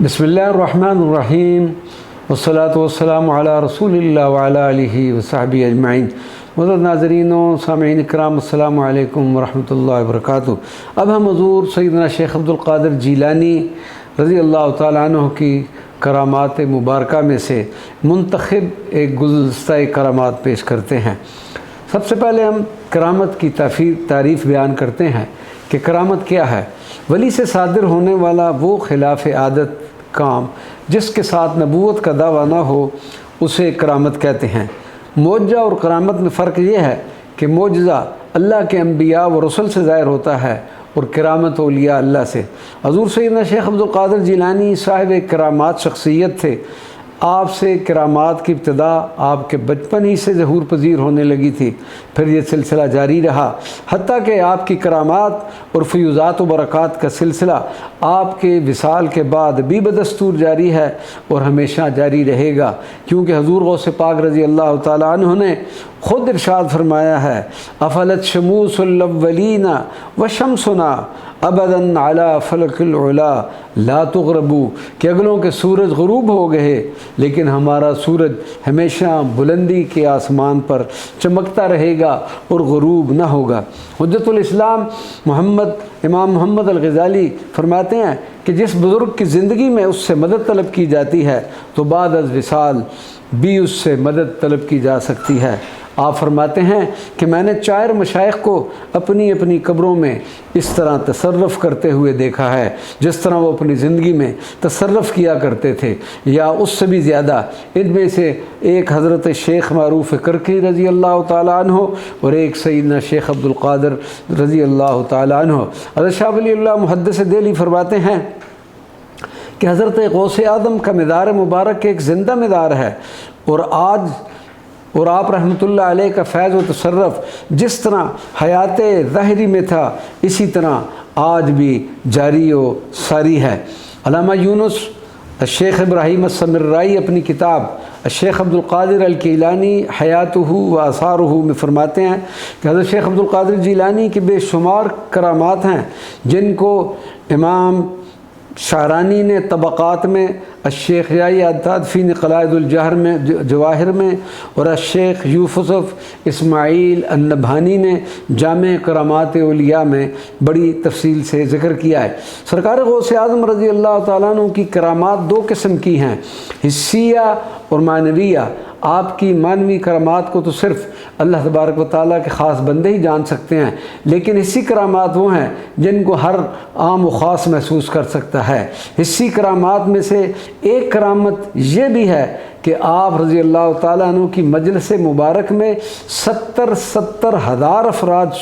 बिस्मिल्लाहिर्रहमानिर्रहीम वस्सलातु वस्सलामु अला रसूलिल्लाह व अला आलिहि व सहबिहि अजमईन। मुअज़्ज़ज़ नाज़रीन व सामिईन इकराम, अस्सलामु अलैकुम व रहमतुल्लाहि व बरकातुहू। अब हम हुज़ूर सैयदना शेख अब्दुल क़ादिर जीलानी रज़ी अल्लाह तआला अन्हु की करामात मुबारका में से मुंतखब एक गुलदस्ता करामात पेश करते हैं। सबसे पहले हम करामत की तारीफ़ बयान करते हैं कि करामत क्या है। वली से सादिर होने वाला वो खिलाफ़ आदत काम जिसके साथ नबूवत का दावा ना हो, उसे करामत कहते हैं। मोजा और करामत में फ़र्क ये है कि मोजा अल्लाह के अम्बिया व रसूल से ज़ाहिर होता है और करामत औलिया अल्लाह से। हुज़ूर सैयदना शेख अब्दुल क़ादिर जीलानी साहिब करामात शख्सियत थे। आपसे करामात की इब्तिदा आपके बचपन ही से ज़हूर पजीर होने लगी थी। फिर ये सिलसिला जारी रहा, हत्ता कि आपकी करामात और फ़यूज़ात व बरक़ात का सिलसिला आपके विसाल के बाद भी बदस्तूर जारी है और हमेशा जारी रहेगा, क्योंकि हुज़ूर गौसे पाक रज़ी अल्लाह तआला अन्हु ने ख़ुद इरशाद फरमाया है, अफ़लत शमूसुल अव्वलीना व शमसुना अबदन अला फलकिल उला ला तुग़रबू, कि अगलों के सूरज ग़ुरूब हो गए लेकिन हमारा सूरज हमेशा बुलंदी के आसमान पर चमकता रहेगा और ग़ुरूब ना होगा। हुज्जतुल इस्लाम इमाम मोहम्मद अल-ग़ज़ाली फरमाते हैं कि जिस बुज़ुर्ग की ज़िंदगी में उससे मदद तलब की जाती है तो बाद अज़ विसाल भी उससे मदद तलब की जा सकती है। आप फरमाते हैं कि मैंने 4 मशाइख को अपनी अपनी कब्रों में इस तरह तसर्रुफ़ करते हुए देखा है जिस तरह वो अपनी ज़िंदगी में तसर्रुफ़ किया करते थे, या उससे भी ज़्यादा। इनमें से एक हज़रत शेख मारूफ़ करकी रज़ी अल्लाह तआला अन्हु और एक सैयदना शेख अब्दुल क़ादिर रज़ी अल्लाह तआला अन्हु। हज़रत शाह वलीउल्लाह मुहद्दिस दिल्ली फरमाते हैं कि हज़रत गौसे आदम का मदार मुबारक एक ज़िंदा मदार है और आप रहमतुल्लाह अलैह का फैज़ व तसर्रुफ़ जिस तरह हयात ज़ाहिरी में था इसी तरह आज भी जारी व सारी है। अल्लामा यूनुस शेख इब्राहीम अस्समिर्राई अपनी किताब शेख अब्दुल क़ादिर अल-कीलानी हयातुहु व आसारुहु में फरमाते हैं कि हज़रत शेख अब्दुल क़ादिर जीलानी की बेशुमार करामात हैं जिनको इमाम शारानी ने तबक़ात में, शेख याई अत्ताद फ़ी क़लाइदुल जहर में जवाहिर में और शेख यूसुफ़ इस्माईल अन्नभानी ने जामे करामात औलिया में बड़ी तफसील से ज़िक्र किया है। सरकार गौसे आज़म रज़ी अल्लाह तआला अन्हु की करामात 2 किस्म की हैं, हिस्सिया और मानविया। आपकी मानवी करामात को तो सिर्फ़ अल्लाह तबारक व तआला के ख़ास बंदे ही जान सकते हैं, लेकिन हिस्सी करामात वो हैं जिनको हर आम व ख़ास महसूस कर सकता है। हिस्सी करामात में से एक करामत ये भी है कि आप रज़ी अल्लाह तआला अन्हु की मजलिस मुबारक में 70 हज़ार अफराद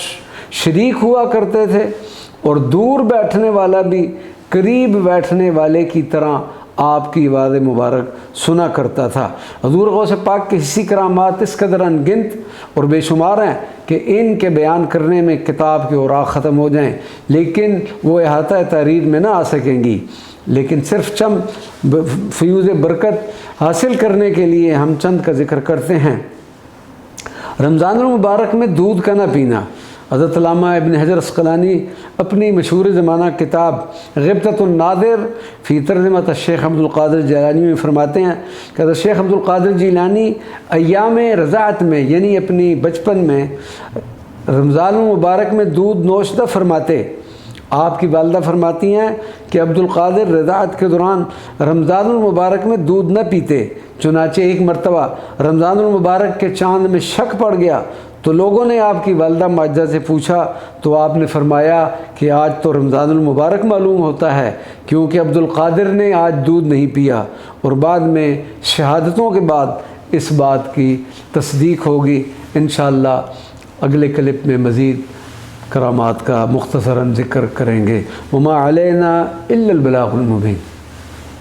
शरीक हुआ करते थे और दूर बैठने वाला भी करीब बैठने वाले की तरह आपकी आवाज़ मुबारक सुना करता था। हुज़ूर गौसे पाक के हिस्सी करामात इस कदर अनगिनत और बेशुमार हैं कि इनके बयान करने में किताब के औराक़ ख़त्म हो जाएं, लेकिन वो अहाता तहरीर में ना आ सकेंगी। लेकिन सिर्फ़ चंद फ़यूज़ बरकत हासिल करने के लिए हम चंद का ज़िक्र करते हैं। रमज़ानुल मुबारक में दूध का ना पीना। हज़रत अल्लामा इब्न हजर अस्क़लानी अपनी मशहूर ज़माना किताब ग़िब्ततुन नादिर फ़ी तर्जुमत शेख अब्दुल क़ादिर जीलानी में फरमाते हैं कि हज़रत शेख अब्दुल क़ादिर जीलानी अय्याम रज़ाअत में यानी अपनी बचपन में रमज़ानुल मुबारक में दूध नोश न फरमाते। आपकी वालदा फरमाती हैं कि अब्दुल क़ादिर रज़ाअत के दौरान रमज़ानुल मुबारक में दूध न पीते। चुनाचे एक मरतबा रमज़ानुल मुबारक के चाँद में शक पड़ गया तो लोगों ने आपकी वालदा माजिदा से पूछा तो आपने फरमाया कि आज तो रमज़ानुल मुबारक मालूम होता है, क्योंकि अब्दुल क़ादिर ने आज दूध नहीं पिया। और बाद में शहादतों के बाद इस बात की तस्दीक होगी। इंशाअल्लाह अगले क्लिप में मज़ीद करामात का मुख्तसरन ज़िक्र करेंगे। वमा अलैना इल्लल बलागुल मुबीन।